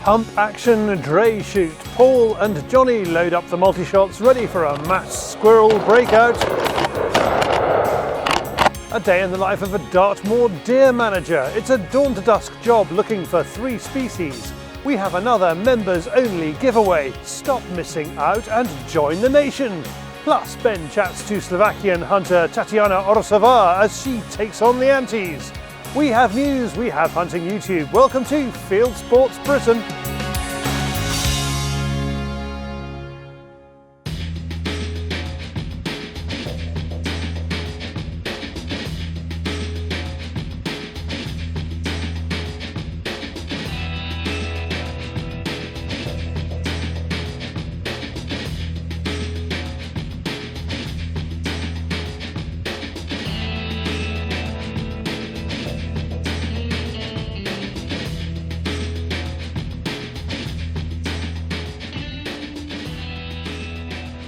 Pump action dray shoot. Paul and Johnny load up the multi-shots ready for a mass squirrel breakout. A day in the life of a Dartmoor deer manager. It's a dawn to dusk job looking for 3 species. We have another members only giveaway. Stop missing out and join the nation. Plus Ben chats to Slovakian hunter Tatiana Orosová as she takes on the antes. We have news, we have hunting YouTube. Welcome to Fieldsports Britain.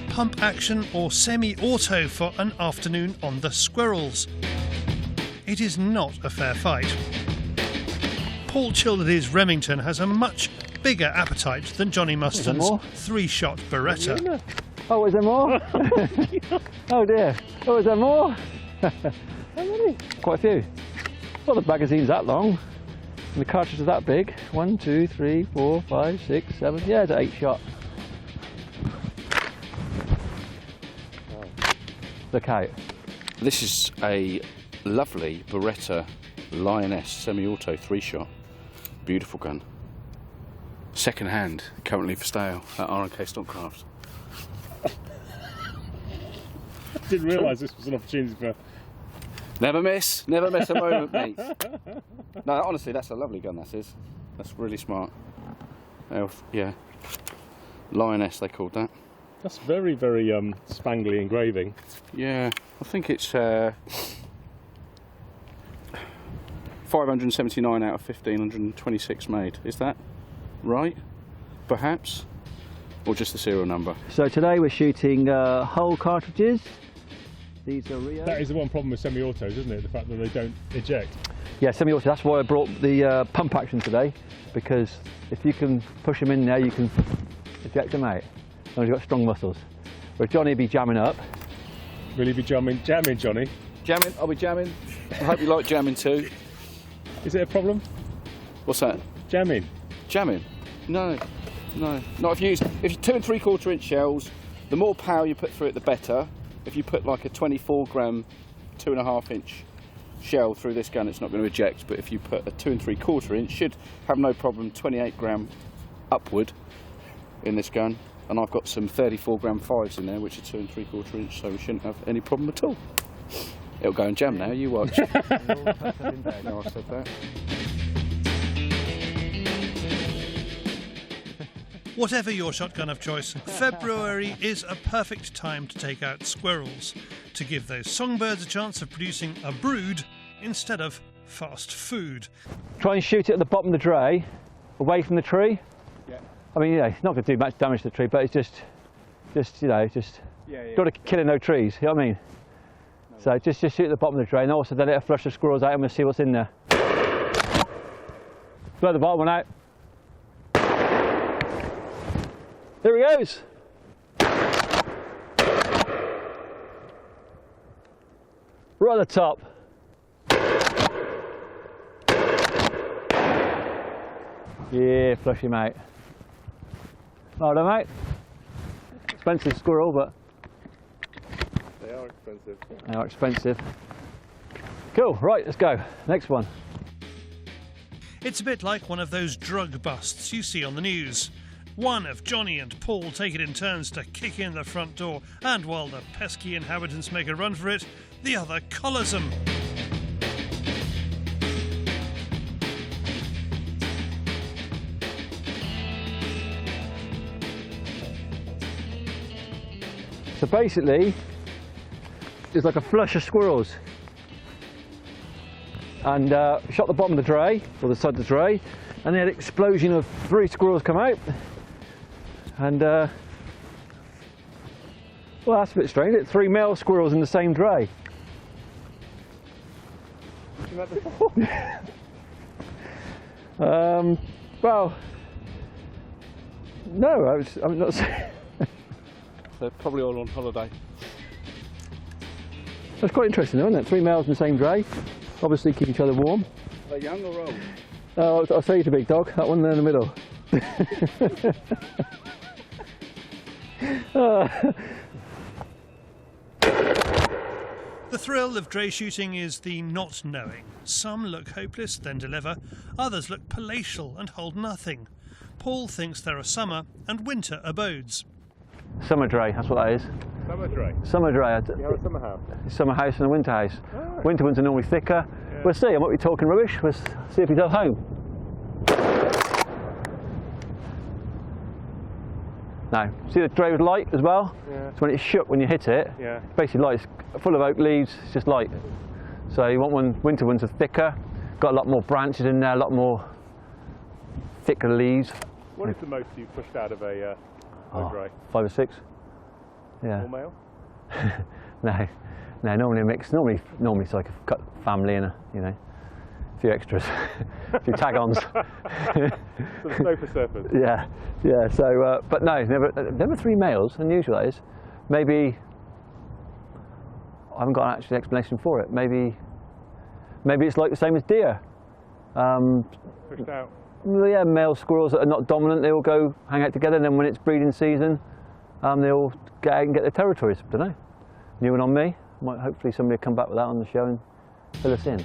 Pump action or semi-auto for an afternoon on the Squirrels. It is not a fair fight. Paul Childer's Remington has a much bigger appetite than Johnny Mustard's 3-shot Beretta. Oh, is there more? Oh dear. Oh, is there more? How many? Quite a few. Well, the magazine's that long and the cartridge is that big. 1, 2, 3, 4, 5, 6, 7. Yeah, it's an 8-shot. Look out. This is a lovely Beretta Lioness semi-auto 3-shot. Beautiful gun. Second hand, currently for sale at R&K Stockcraft. I didn't realise this was an opportunity for... Never miss a moment, mate. No, honestly, that's a lovely gun, that is. That's really smart. Yeah. Lioness, they called that. That's very, very spangly engraving. Yeah, I think it's 579 out of 1,526 made. Is that right? Perhaps? Or just the serial number? So today we're shooting whole cartridges. These are Rio. That is the one problem with semi-autos, isn't it? The fact that they don't eject. Yeah, semi-auto. That's why I brought the pump action today, because if you can push them in there, you can eject them out. And he's got strong muscles. Where Johnny will be jamming up. Will you be jamming, Johnny? Jamming, I'll be jamming. I hope you like jamming too. Is it a problem? What's that? Jamming. Jamming? No. Not if you use 2 3/4 inch shells, the more power you put through it the better. If you put like a 24 gram 2.5 inch shell through this gun, it's not going to eject, but if you put a 2 3/4 inch, should have no problem 28 gram upward in this gun. And I've got some 34 gram 5s in there, which are 2 3/4 inch, so we shouldn't have any problem at all. It'll go and jam now, you watch. No, I said that. Whatever your shotgun of choice, February is a perfect time to take out squirrels, to give those songbirds a chance of producing a brood instead of fast food. Try and shoot it at the bottom of the dray, away from the tree. Yeah. I mean, yeah, it's not going to do much damage to the tree, but it's just you know, got to kill no trees, you know what I mean? No. So just shoot at the bottom of the drain, and also then let it flush the squirrels out and we'll see what's in there. Blow the bottom one out. There he goes. Right at the top. Yeah, flush him out. Right then, mate. Expensive squirrel, but They are expensive. They are expensive. Cool, right, let's go. Next one. It's a bit like one of those drug busts you see on the news. One of Johnny and Paul take it in turns to kick in the front door, and while the pesky inhabitants make a run for it, the other collars them. So basically, there's like a flush of squirrels. And shot the bottom of the dray, or the side of the dray, and then an explosion of 3 squirrels come out. And, well, that's a bit strange, isn't it? 3 male squirrels in the same dray. You met before? Well, No, I'm not saying. They're probably all on holiday. That's quite interesting though, isn't it? 3 males in the same dray, obviously keep each other warm. Are they young or old? I'll say it's a big dog, that one there in the middle. The thrill of dray shooting is the not knowing. Some look hopeless, then deliver. Others look palatial and hold nothing. Paul thinks there are summer and winter abodes. Summer dray, that's what that is. Summer dray. Summer dray. You have a summer house. Summer house and a winter house. Oh. Winter ones are normally thicker. Yeah. We'll see, I might be talking rubbish. We'll see if he does home. Now, see the dray was light as well? Yeah. So when it's shook when you hit it, Yeah. it's basically light. It's full of oak leaves, it's just light. So you want winter ones are thicker, got a lot more branches in there, a lot more thicker leaves. What is the most you've pushed out of a dray? 5 or 6. Yeah. All male? No, normally a mix. Normally it's like a family and a few extras, a few tag-ons. Some sofa surfers. Yeah. So, but no, never 3 males. Unusual that is. Maybe I haven't got an actual explanation for it. Maybe it's like the same as deer. Pushed out. Yeah, male squirrels that are not dominant, they all go hang out together, and then when it's breeding season, they all get out and get their territories. Don't know. New one on me. Might hopefully somebody will come back with that on the show and fill us in.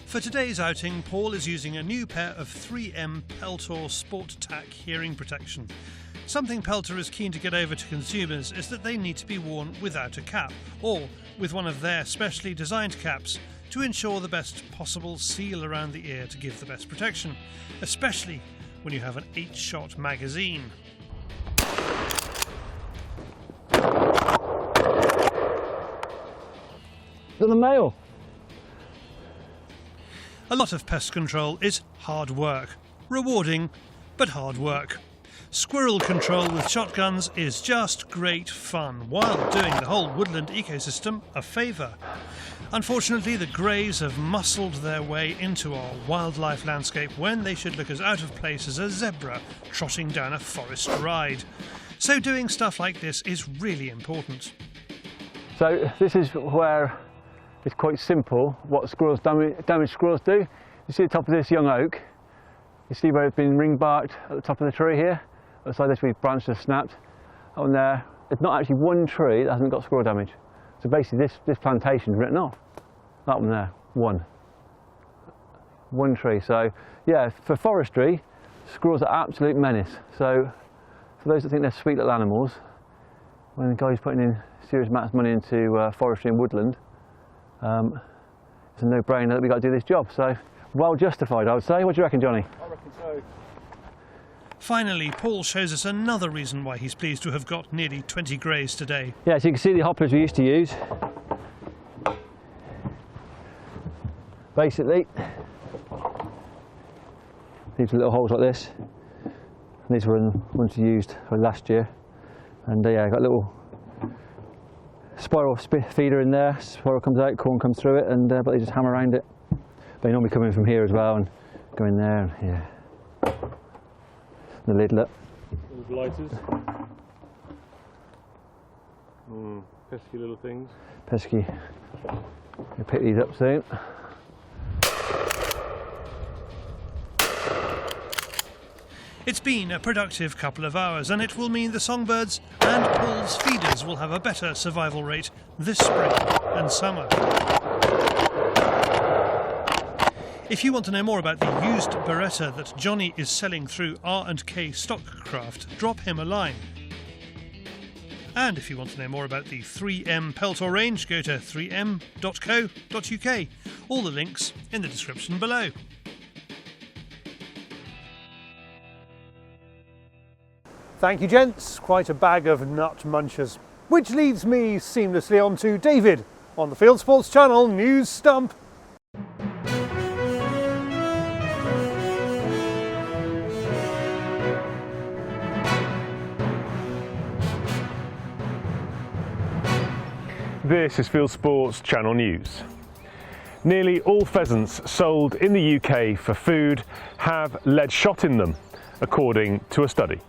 For today's outing, Paul is using a new pair of 3M Peltor Sport Tack hearing protection. Something Peltor is keen to get over to consumers is that they need to be worn without a cap, or with one of their specially designed caps, to ensure the best possible seal around the ear to give the best protection, especially when you have an 8-shot magazine. To the male. A lot of pest control is hard work. Rewarding, but hard work. Squirrel control with shotguns is just great fun, while doing the whole woodland ecosystem a favour. Unfortunately, the greys have muscled their way into our wildlife landscape when they should look as out of place as a zebra trotting down a forest ride. So doing stuff like this is really important. So this is where it's quite simple what squirrels, damaged squirrels do. You see the top of this young oak, you see where it's been ring barked at the top of the tree here. Outside this we've branched and snapped. On there, there's not actually one tree that hasn't got squirrel damage. So basically this plantation is written off. That one there, one tree. So yeah, for forestry, squirrels are absolute menace. So for those that think they're sweet little animals, when the guy's putting in serious amounts of money into forestry and woodland, it's a no-brainer that we've got to do this job. So well justified, I would say. What do you reckon, Johnny? I reckon so. Finally, Paul shows us another reason why he's pleased to have got nearly 20 greys today. Yeah, so you can see the hoppers we used to use. Basically, these are little holes like this. And these were the ones we used last year. And yeah, got a little spiral feeder in there. Spiral comes out, corn comes through it, and but they just hammer around it. They normally come in from here as well and go in there. And, yeah. The lid, look. Little blighters. Pesky little things. Pesky. I'll pick these up soon. It's been a productive couple of hours, and it will mean the songbirds and Paul's feeders will have a better survival rate this spring and summer. If you want to know more about the used Beretta that Johnny is selling through R&K Stockcraft, drop him a line. And if you want to know more about the 3M Peltor range, go to 3m.co.uk. All the links in the description below. Thank you, gents. Quite a bag of nut munchers. Which leads me seamlessly on to David on the Fieldsports channel News Stump. This is Fieldsports Channel News. Nearly all pheasants sold in the UK for food have lead shot in them, according to a study.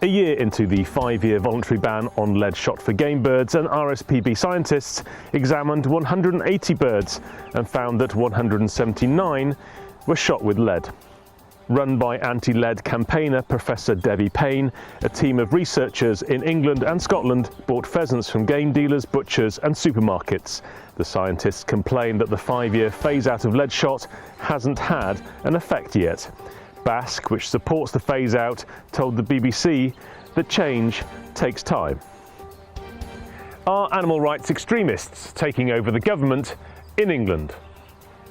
A year into the 5-year voluntary ban on lead shot for game birds, and RSPB scientists examined 180 birds and found that 179 were shot with lead. Run by anti-lead campaigner Professor Debbie Payne, a team of researchers in England and Scotland bought pheasants from game dealers, butchers and supermarkets. The scientists complained that the 5-year phase-out of lead shot hasn't had an effect yet. Basque, which supports the phase-out, told the BBC that change takes time. Are animal rights extremists taking over the government in England?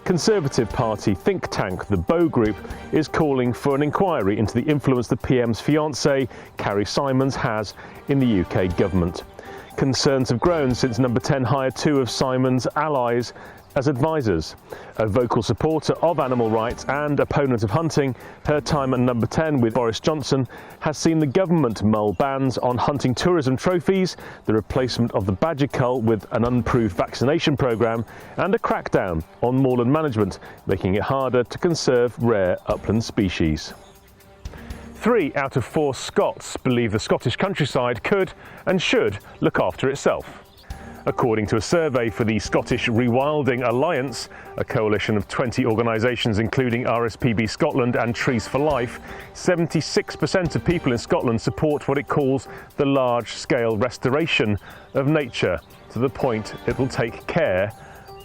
Conservative Party think tank the Bow Group is calling for an inquiry into the influence the PM's fiancée, Carrie Simons, has in the UK government. Concerns have grown since Number 10 hired 2 of Simons' allies as advisors. A vocal supporter of animal rights and opponent of hunting, her time at Number 10 with Boris Johnson has seen the government mull bans on hunting tourism trophies, the replacement of the badger cull with an unproved vaccination programme, and a crackdown on moorland management, making it harder to conserve rare upland species. 3 out of 4 Scots believe the Scottish countryside could and should look after itself. According to a survey for the Scottish Rewilding Alliance, a coalition of 20 organisations including RSPB Scotland and Trees for Life, 76% of people in Scotland support what it calls the large-scale restoration of nature, to the point it will take care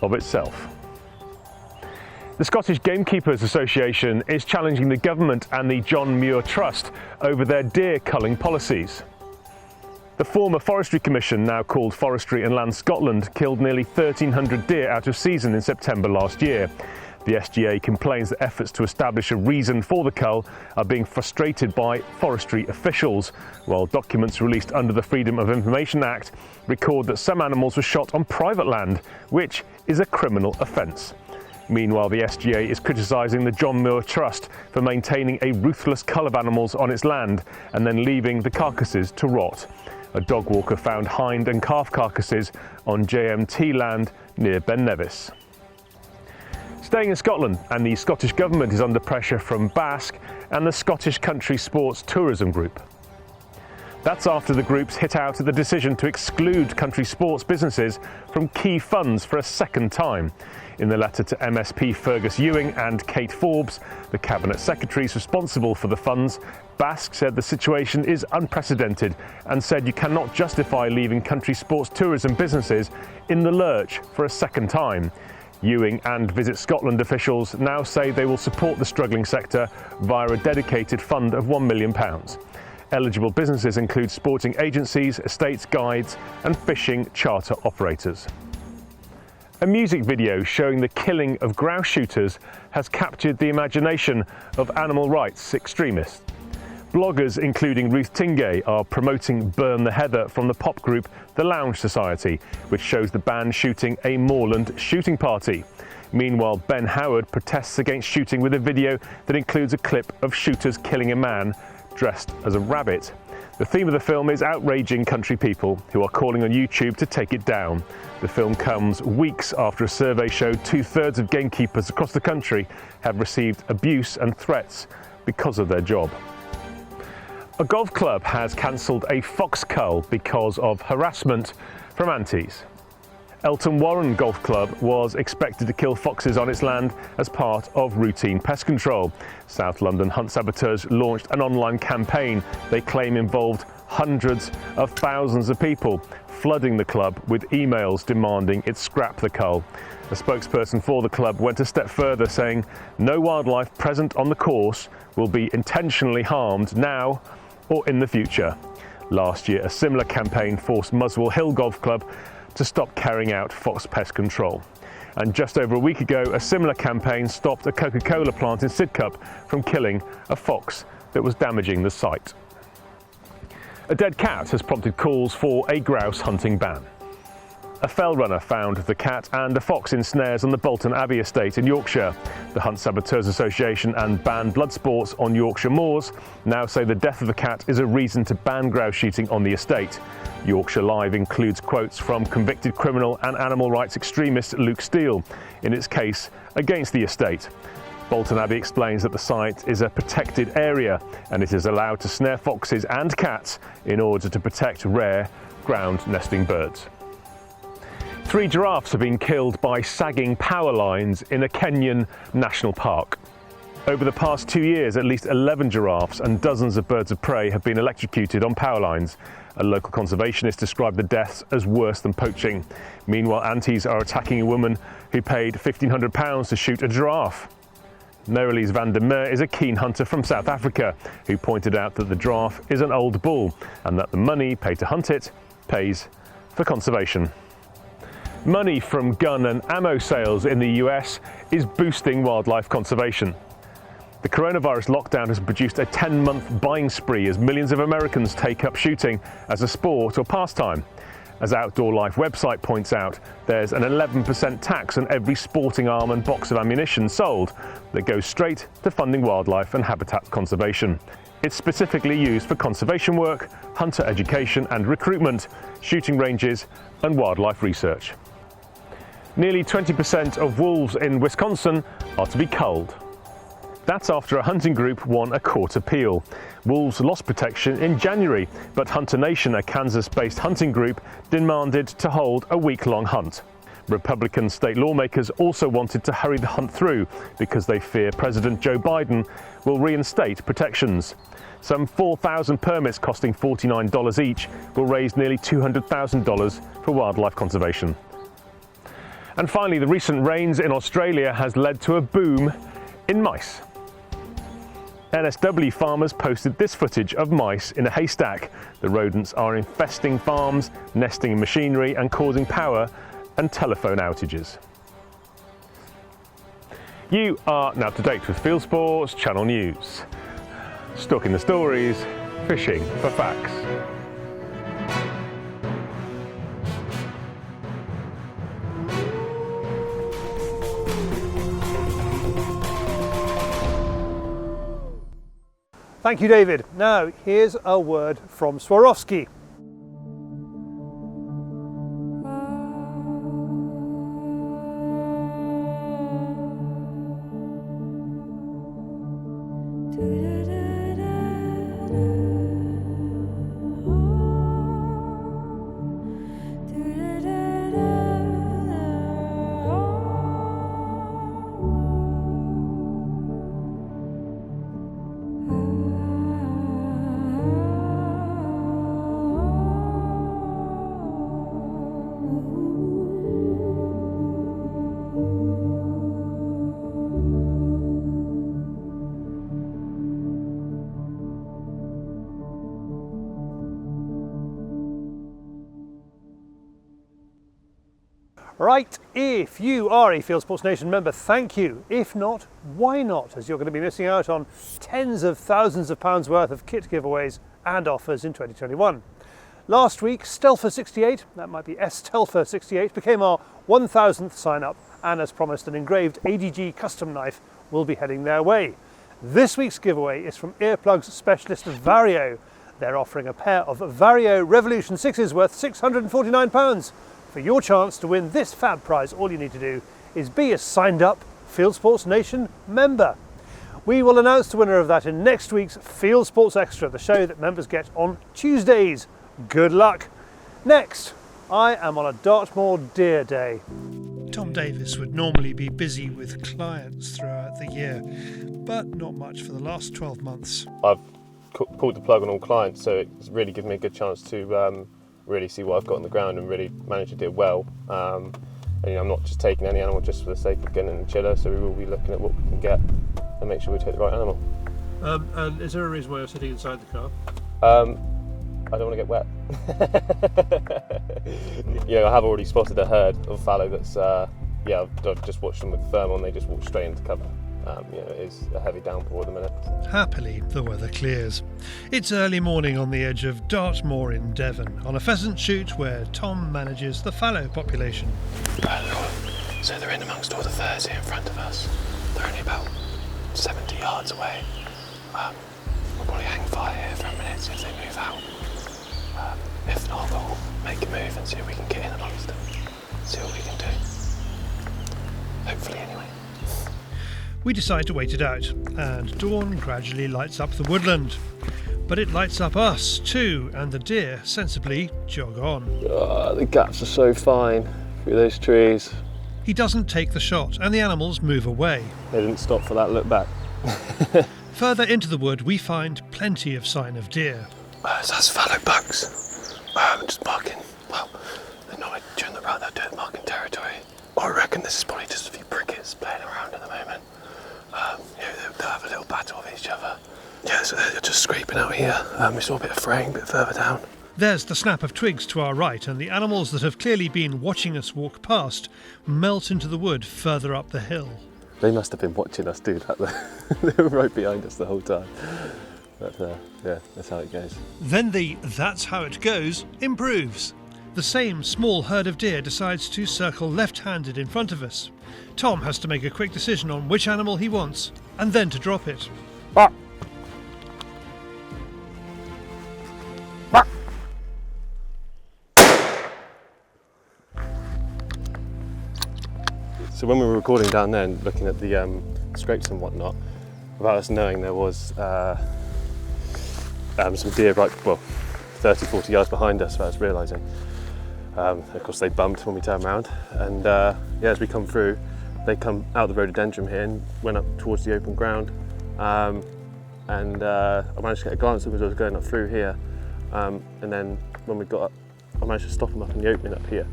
of itself. The Scottish Gamekeepers Association is challenging the government and the John Muir Trust over their deer culling policies. The former Forestry Commission, now called Forestry and Land Scotland, killed nearly 1,300 deer out of season in September last year. The SGA complains that efforts to establish a reason for the cull are being frustrated by forestry officials, while documents released under the Freedom of Information Act record that some animals were shot on private land, which is a criminal offence. Meanwhile, the SGA is criticising the John Muir Trust for maintaining a ruthless cull of animals on its land and then leaving the carcasses to rot. A dog walker found hind and calf carcasses on JMT land near Ben Nevis. Staying in Scotland, and the Scottish Government is under pressure from Basque and the Scottish Country Sports Tourism Group. That's after the groups hit out at the decision to exclude country sports businesses from key funds for a second time. In the letter to MSP Fergus Ewing and Kate Forbes, the Cabinet Secretaries responsible for the funds, Basque said the situation is unprecedented and said you cannot justify leaving country sports tourism businesses in the lurch for a second time. Ewing and Visit Scotland officials now say they will support the struggling sector via a dedicated fund of £1 million. Eligible businesses include sporting agencies, estates guides and fishing charter operators. A music video showing the killing of grouse shooters has captured the imagination of animal rights extremists. Bloggers including Ruth Tingay are promoting Burn the Heather from the pop group The Lounge Society, which shows the band shooting a moorland shooting party. Meanwhile, Ben Howard protests against shooting with a video that includes a clip of shooters killing a man dressed as a rabbit. The theme of the film is outraging country people who are calling on YouTube to take it down. The film comes weeks after a survey showed 2/3 of gamekeepers across the country have received abuse and threats because of their job. A golf club has cancelled a fox cull because of harassment from aunties. Elton Warren Golf Club was expected to kill foxes on its land as part of routine pest control. South London hunt saboteurs launched an online campaign they claim involved hundreds of thousands of people, flooding the club with emails demanding it scrap the cull. A spokesperson for the club went a step further, saying no wildlife present on the course will be intentionally harmed now or in the future. Last year, a similar campaign forced Muswell Hill Golf Club to stop carrying out fox pest control. And just over a week ago, a similar campaign stopped a Coca-Cola plant in Sidcup from killing a fox that was damaging the site. A dead cat has prompted calls for a grouse hunting ban. A fell runner found the cat and a fox in snares on the Bolton Abbey estate in Yorkshire. The Hunt Saboteurs Association and Ban Blood Sports on Yorkshire moors now say the death of the cat is a reason to ban grouse shooting on the estate. Yorkshire Live includes quotes from convicted criminal and animal rights extremist Luke Steele, in its case against the estate. Bolton Abbey explains that the site is a protected area and it is allowed to snare foxes and cats in order to protect rare ground nesting birds. 3 giraffes have been killed by sagging power lines in a Kenyan national park. Over the past 2 years, at least 11 giraffes and dozens of birds of prey have been electrocuted on power lines. A local conservationist described the deaths as worse than poaching. Meanwhile, antis are attacking a woman who paid £1,500 to shoot a giraffe. Nerelise van der Meer is a keen hunter from South Africa who pointed out that the giraffe is an old bull and that the money paid to hunt it pays for conservation. Money from gun and ammo sales in the US is boosting wildlife conservation. The coronavirus lockdown has produced a 10-month buying spree as millions of Americans take up shooting as a sport or pastime. As Outdoor Life website points out, there's an 11% tax on every sporting arm and box of ammunition sold that goes straight to funding wildlife and habitat conservation. It's specifically used for conservation work, hunter education and recruitment, shooting ranges and wildlife research. Nearly 20% of wolves in Wisconsin are to be culled. That's after a hunting group won a court appeal. Wolves lost protection in January, but Hunter Nation, a Kansas-based hunting group, demanded to hold a week-long hunt. Republican state lawmakers also wanted to hurry the hunt through because they fear President Joe Biden will reinstate protections. Some 4,000 permits costing $49 each will raise nearly $200,000 for wildlife conservation. And finally, the recent rains in Australia has led to a boom in mice. NSW farmers posted this footage of mice in a haystack. The rodents are infesting farms, nesting in machinery and causing power and telephone outages. You are now up to date with Fieldsports Channel News. Stalking the stories, fishing for facts. Thank you, David. Now, here's a word from Swarovski. Right, if you are a Fieldsports Nation member, thank you. If not, why not? As you're going to be missing out on tens of thousands of pounds worth of kit giveaways and offers in 2021. Last week, Stelfer68, that might be Stelfer68, became our 1000th sign up, and as promised, an engraved ADG custom knife will be heading their way. This week's giveaway is from earplugs specialist Vario. They're offering a pair of Vario Revolution 6s worth £649. For your chance to win this fab prize, all you need to do is be a signed up Fieldsports Nation member. We will announce the winner of that in next week's Fieldsports Extra, the show that members get on Tuesdays. Good luck. Next, I am on a Dartmoor Deer Day. Tom Davies would normally be busy with clients throughout the year, but not much for the last 12 months. I've pulled the plug on all clients, so it's really given me a good chance to really see what I've got on the ground and really manage to do well. And I'm not just taking any animal just for the sake of getting in the chiller, so we will be looking at what we can get and make sure we take the right animal. And is there a reason why you're sitting inside the car? I don't want to get wet. I have already spotted a herd of fallow that's, I've just watched them with the thermal and they just walk straight into cover. It is a heavy downpour at the minute. Happily, the weather clears. It's early morning on the edge of Dartmoor in Devon, on a pheasant shoot where Tom manages the fallow population. So they're in amongst all the 30 in front of us. They're only about 70 yards away. We'll probably hang fire here for a minute, see if they move out. If not, we'll move and see if we can get in amongst them. See what we can do. Hopefully, anyway. We decide to wait it out, and dawn gradually lights up the woodland. But it lights up us too, and the deer sensibly jog on. The gaps are so fine through those trees. He doesn't take the shot, and the animals move away. They didn't stop for that look back. Further into the wood, we find plenty of sign of deer. So that's fallow bucks. Just marking, well, they're not during the rut, they're doing marking territory. I reckon this is probably just a few crickets playing around at the moment. They'll have a little battle with each other. Yeah, so they're just scraping out here. We saw a bit of fraying a bit further down. There's the snap of twigs to our right, and the animals that have clearly been watching us walk past melt into the wood further up the hill. They must have been watching us do that. They were right behind us the whole time. But yeah, that's how it goes. Then the "that's how it goes" improves. The same small herd of deer decides to circle left-handed in front of us. Tom has to make a quick decision on which animal he wants, and then to drop it. So when we were recording down there and looking at the scrapes and whatnot, without us knowing there was some deer right, 30, 40 yards behind us, without us realising. Of course they bumped when we turned around, and as we come through, they come out the rhododendron here and went up towards the open ground, and I managed to get a glance at as I was going up through here, and then when we got up, I managed to stop them up in the opening up here.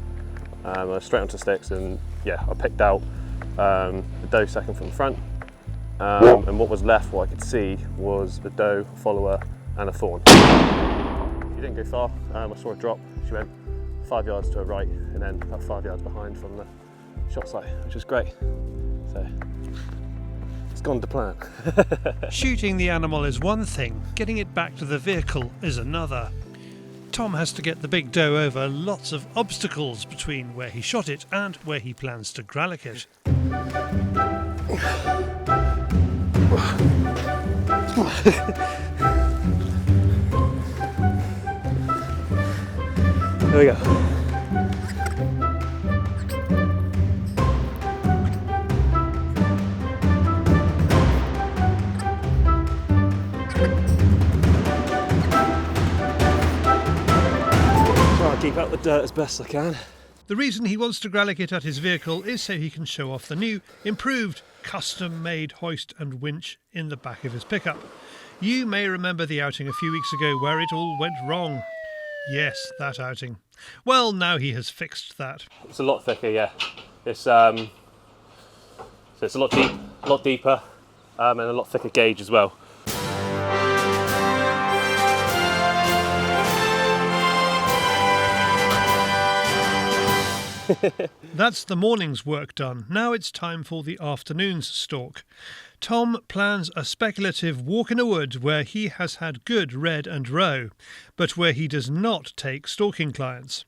I was straight onto sticks, and I picked out the doe second from the front, and what was left, what I could see, was a doe, follower and a fawn. She didn't go far. I saw her drop. She went 5 yards to her right and then about 5 yards behind from the shot site, which was great. So it's gone to plan. Shooting the animal is one thing, getting it back to the vehicle is another. Tom has to get the big doe over lots of obstacles between where he shot it and where he plans to gralloch it. There we go. Keep out the dirt as best I can. The reason he wants to gralloch it at his vehicle is so he can show off the new, improved, custom-made hoist and winch in the back of his pickup. You may remember the outing a few weeks ago where it all went wrong. Yes, that outing. Well, now he has fixed that. It's a lot thicker, yeah. So it's a lot deeper, and a lot thicker gauge as well. That's the morning's work done. Now it's time for the afternoon's stalk. Tom plans a speculative walk in a wood where he has had good red and roe, but where he does not take stalking clients.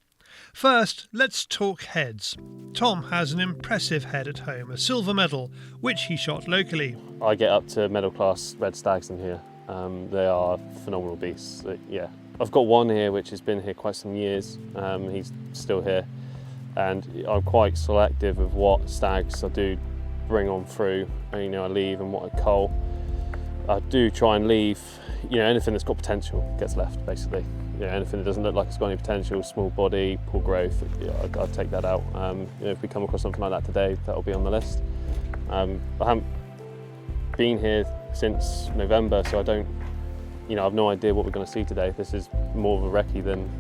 First, let's talk heads. Tom has an impressive head at home, a silver medal, which he shot locally. I get up to medal class red stags in here. They are phenomenal beasts. I've got one here which has been here quite some years. He's still here. And I'm quite selective of what stags I do bring on through. And, I leave and what I cull. I do try and leave, anything that's got potential gets left, basically. Anything that doesn't look like it's got any potential, small body, poor growth, I'd take that out. If we come across something like that today, that'll be on the list. I haven't been here since November, so I don't, I've no idea what we're going to see today. This is more of a recce than,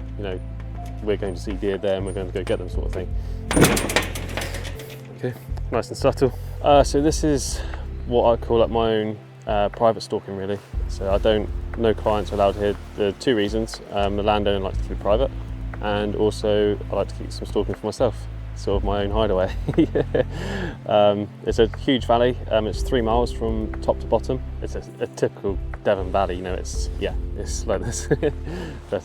we're going to see deer there and we're going to go get them sort of thing. Okay, nice and subtle. So this is what I call my own private stalking, really. So no clients are allowed here. There are two reasons. The landowner likes to be private, and also I like to keep some stalking for myself, sort of my own hideaway. It's a huge valley. It's 3 miles from top to bottom. It's a typical Devon valley, it's like this. But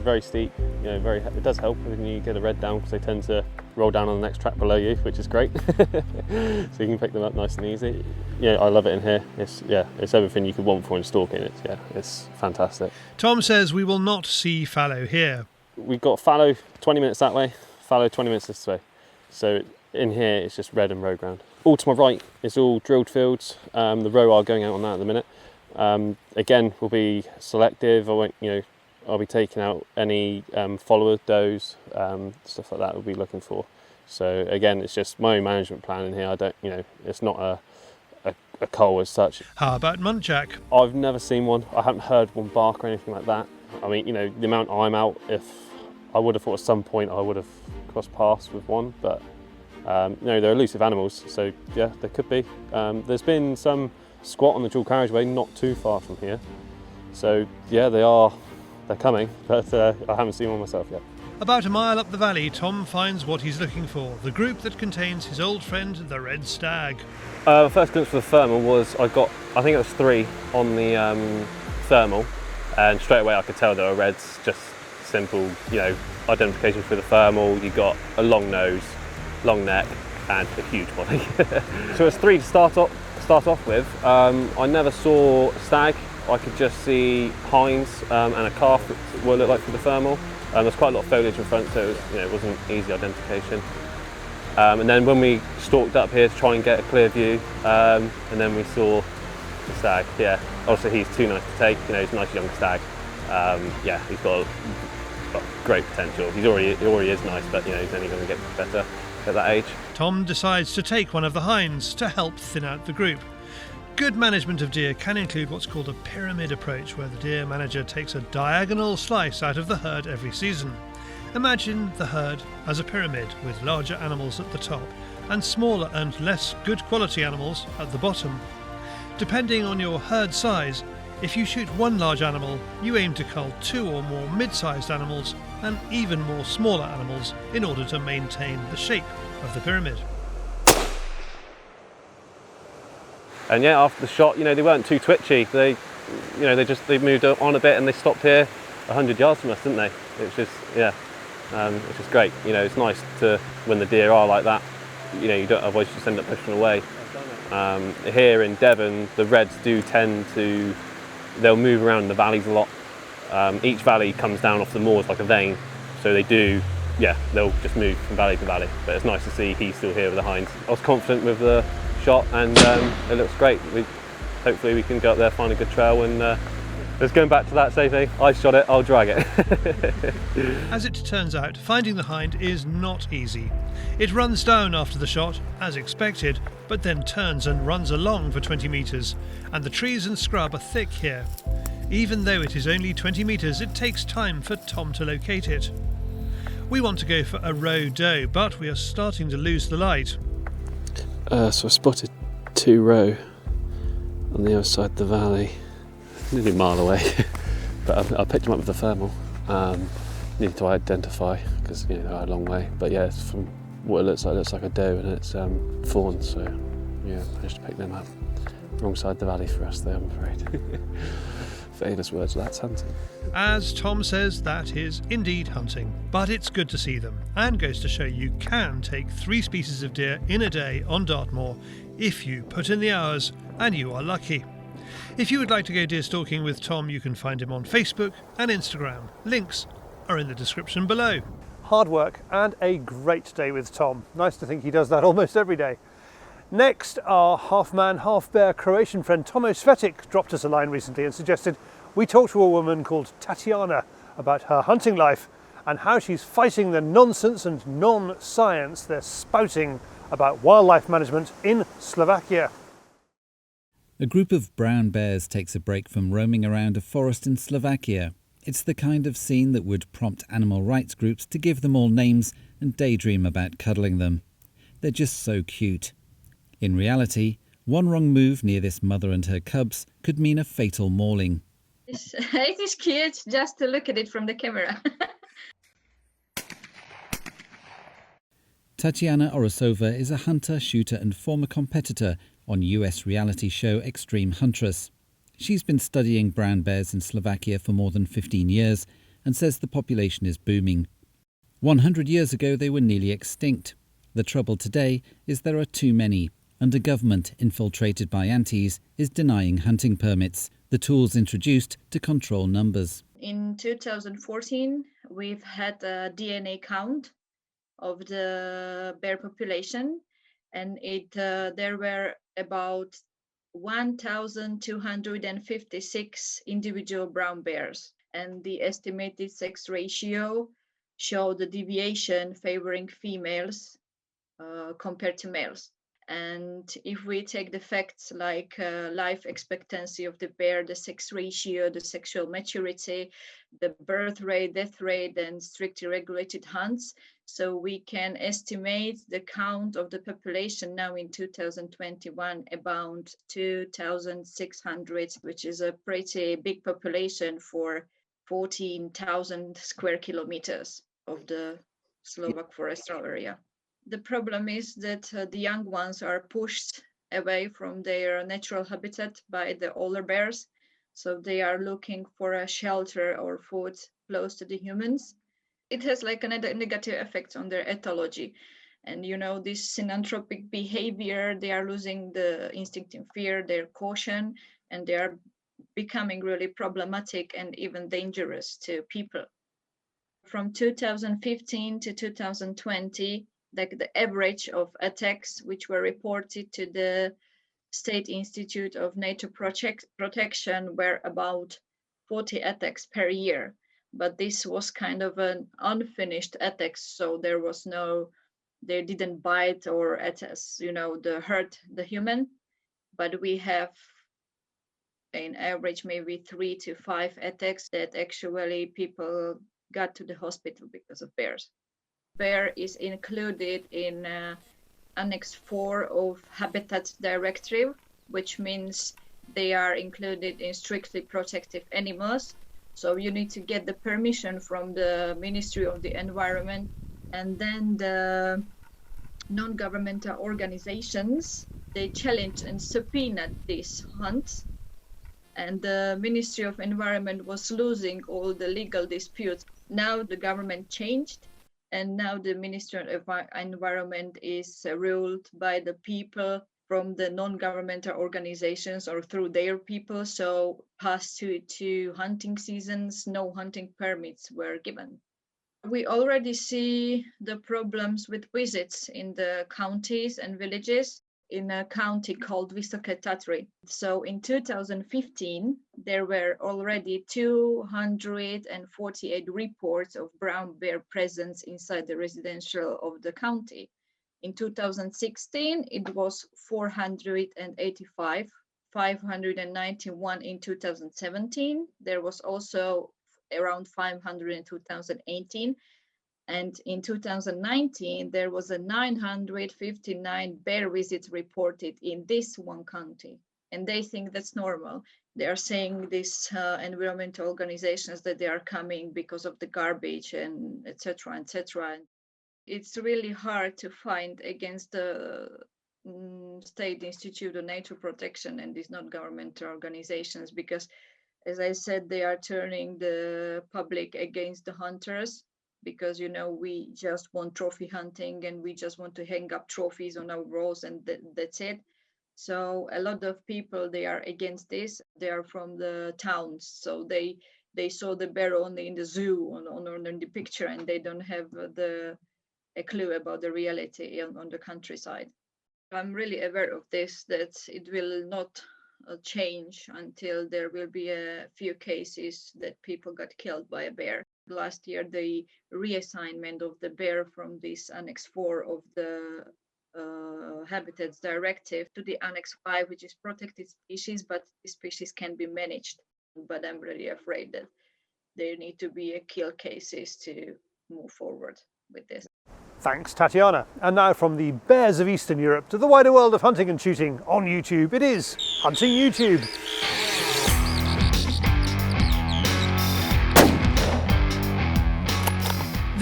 very steep. It does help when you get a red down because they tend to roll down on the next track below you, which is great. So you can pick them up nice and easy. I love it in here. It's everything you could want for in stalking. It's fantastic. Tom says we will not see fallow here. we've got fallow 20 minutes that way, fallow 20 minutes this way. So in here it's just red and row ground. All to my right is all drilled fields. The row are going out on that at the minute. Again, we'll be selective. I won't, I'll be taking out any follower does, stuff like that we'll be looking for. So again, it's just my own management plan in here. I don't, it's not a cull as such. How about muntjac? I've never seen one. I haven't heard one bark or anything like that. I mean, the amount I'm out, if I would have thought at some point I would have crossed paths with one, but they're elusive animals, so yeah, there could be. There's been some squat on the dual carriageway not too far from here, so yeah, they're coming, but I haven't seen one myself yet. About a mile up the valley, Tom finds what he's looking for, the group that contains his old friend, the red stag. First glimpse for the thermal was I think it was 3 on the thermal, and straight away I could tell they were reds. Just simple, identification for the thermal. You got a long nose, long neck, and a huge body. So it's 3 to start off with. I never saw stag. I could just see hinds and a calf, what it looked like for the thermal. There's quite a lot of foliage in front, so it wasn't easy identification. And then when we stalked up here to try and get a clear view, and then we saw the stag. Yeah, obviously he's too nice to take. He's a nice young stag. Yeah, he's got great potential. He already is nice, but he's only going to get better at that age. Tom decides to take one of the hinds to help thin out the group. Good management of deer can include what's called a pyramid approach, where the deer manager takes a diagonal slice out of the herd every season. Imagine the herd as a pyramid with larger animals at the top and smaller and less good quality animals at the bottom. Depending on your herd size, if you shoot one large animal, you aim to cull 2 or more mid-sized animals and even more smaller animals in order to maintain the shape of the pyramid. And yeah, after the shot, they weren't too twitchy. They moved on a bit and they stopped here 100 yards from us, didn't they? It's just, which is great. It's nice to, when the deer are like that, you don't, otherwise you just end up pushing away. Here in Devon, the reds do tend to, they'll move around the valleys a lot. Each valley comes down off the moors like a vein, so they do, they'll just move from valley to valley. But it's nice to see he's still here with the hinds. I was confident with the shot, and it looks great. Hopefully we can go up there, find a good trail, and let's go back to that same thing. I shot it, I'll drag it. As it turns out, finding the hind is not easy. It runs down after the shot, as expected, but then turns and runs along for 20 metres, and the trees and scrub are thick here. Even though it is only 20 metres, it takes time for Tom to locate it. We want to go for a roe doe, but we are starting to lose the light. So I spotted 2 roe on the other side of the valley, nearly a mile away, but I picked them up with the thermal. Need to identify because they're a long way, but yeah, from what it looks like a doe, and it's fawn, so yeah, managed to pick them up. Wrong side of the valley for us though, I'm afraid. Famous words, that's hunting. As Tom says, that is indeed hunting, but it's good to see them, and goes to show you can take 3 species of deer in a day on Dartmoor if you put in the hours, and you are lucky. If you would like to go deer stalking with Tom, you can find him on Facebook and Instagram. Links are in the description below. Hard work and a great day with Tom. Nice to think he does that almost every day. Next, our half-man, half-bear Croatian friend Tomo Svetic dropped us a line recently and suggested we talk to a woman called Tatiana about her hunting life and how she's fighting the nonsense and non-science they're spouting about wildlife management in Slovakia. A group of brown bears takes a break from roaming around a forest in Slovakia. It's the kind of scene that would prompt animal rights groups to give them all names and daydream about cuddling them. They're just so cute. In reality, one wrong move near this mother and her cubs could mean a fatal mauling. It is cute just to look at it from the camera. Tatiana Orosová is a hunter, shooter and former competitor on US reality show Extreme Huntress. She's been studying brown bears in Slovakia for more than 15 years and says the population is booming. 100 years ago they were nearly extinct. The trouble today is there are too many, and a government infiltrated by antis is denying hunting permits, the tools introduced to control numbers. In 2014, we've had a DNA count of the bear population, and there were about 1,256 individual brown bears, and the estimated sex ratio showed a deviation favoring females compared to males. And if we take the facts like life expectancy of the bear, the sex ratio, the sexual maturity, the birth rate, death rate, and strictly regulated hunts, so we can estimate the count of the population now in 2021 about 2,600, which is a pretty big population for 14,000 square kilometers of the Slovak forestal area. The problem is that the young ones are pushed away from their natural habitat by the older bears. So they are looking for a shelter or food close to the humans. It has like a negative effect on their ethology. And this synanthropic behavior, they are losing the instinctive fear, their caution, and they are becoming really problematic and even dangerous to people. From 2015 to 2020, like the average of attacks which were reported to the State Institute of Nature Protection were about 40 attacks per year. But this was kind of an unfinished attacks, so they didn't bite or hurt the human. But we have in average maybe 3 to 5 attacks that actually people got to the hospital because of bears. Bear is included in Annex 4 of Habitat Directive, which means they are included in strictly protected animals. So you need to get the permission from the Ministry of the Environment, and then the non-governmental organizations, they challenged and subpoenaed these hunts. And the Ministry of Environment was losing all the legal disputes. Now the government changed, and now the Ministry of Environment is ruled by the people from the non-governmental organizations or through their people. So past two hunting seasons, no hunting permits were given. We already see the problems with visits in the counties and villages in a county called Vysoké Tatry. So in 2015, there were already 248 reports of brown bear presence inside the residential of the county. In 2016, it was 485, 591 in 2017. There was also around 500 in 2018. And in 2019, there was a 959 bear visits reported in this one county. And they think that's normal. They are saying these environmental organizations that they are coming because of the garbage and etc. etc. It's really hard to find against the State Institute of Nature Protection and these non-governmental organizations, because, as I said, they are turning the public against the hunters. Because we just want trophy hunting and we just want to hang up trophies on our walls and that's it. So a lot of people, they are against this. They are from the towns, so they saw the bear only in the zoo on the picture, and they don't have a clue about the reality on the countryside. I'm really aware of this, that it will not change until there will be a few cases that people got killed by a bear. Last year, the reassignment of the bear from this Annex 4 of the Habitats Directive to the Annex 5, which is protected species, but the species can be managed. But I'm really afraid that there need to be kill cases to move forward with this. Thanks, Tatiana. And now from the bears of Eastern Europe to the wider world of hunting and shooting on YouTube, it is Hunting YouTube.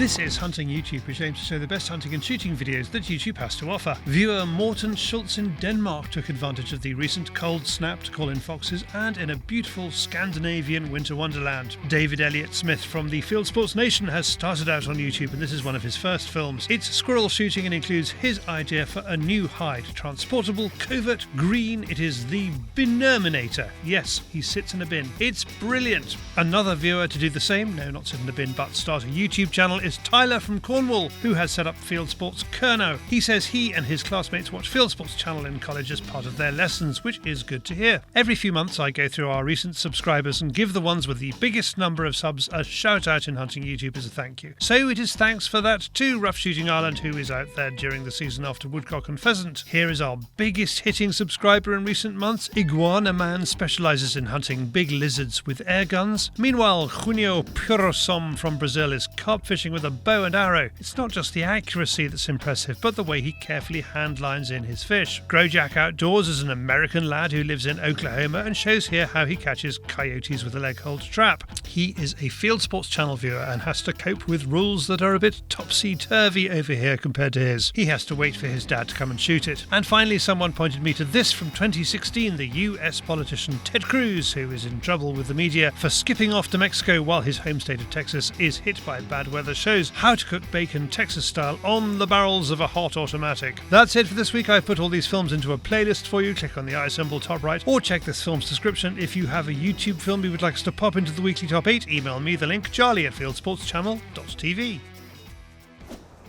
This is Hunting YouTube, which aims to show the best hunting and shooting videos that YouTube has to offer. Viewer Morten Schultz in Denmark took advantage of the recent cold snap to call in foxes and in a beautiful Scandinavian winter wonderland. David Elliott Smith from the Fieldsports Nation has started out on YouTube, and this is one of his first films. It's squirrel shooting and includes his idea for a new hide. Transportable, covert, green. It is the Binerminator. Yes, he sits in a bin. It's brilliant. Another viewer to do the same, no, not sit in a bin, but start a YouTube channel, is Tyler from Cornwall, who has set up Fieldsports Kerno. He says he and his classmates watch Fieldsports channel in college as part of their lessons, which is good to hear. Every few months I go through our recent subscribers and give the ones with the biggest number of subs a shout out in Hunting YouTube as a thank you. So it is thanks for that to Rough Shooting Ireland, who is out there during the season after woodcock and pheasant. Here is our biggest hitting subscriber in recent months. Iguana Man specialises in hunting big lizards with air guns. Meanwhile, Junio Purosom from Brazil is carp fishing with a bow and arrow. It's not just the accuracy that's impressive, but the way he carefully hand lines in his fish. Growjack Outdoors is an American lad who lives in Oklahoma and shows here how he catches coyotes with a leg hold trap. He is a Fieldsports channel viewer and has to cope with rules that are a bit topsy-turvy over here compared to his. He has to wait for his dad to come and shoot it. And finally, someone pointed me to this from 2016, the US politician Ted Cruz, who is in trouble with the media for skipping off to Mexico while his home state of Texas is hit by bad weather, shows how to cook bacon Texas style on the barrels of a hot automatic. That's it for this week. I've put all these films into a playlist for you. Click on the eye symbol top right or check this film's description. If you have a YouTube film you would like us to pop into the weekly top 8, email me the link, charlie@fieldsportschannel.tv.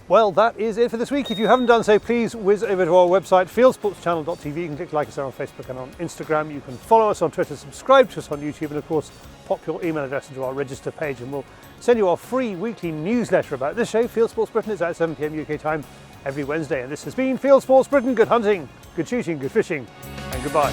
Well, that is it for this week. If you haven't done so, please whiz over to our website, fieldsportschannel.tv. You can click like us there on Facebook and on Instagram. You can follow us on Twitter, subscribe to us on YouTube, and of course, pop your email address into our register page and we'll send you our free weekly newsletter about this show. Fieldsports Britain is at 7 PM UK time every Wednesday. And this has been Fieldsports Britain. Good hunting, good shooting, good fishing, and goodbye.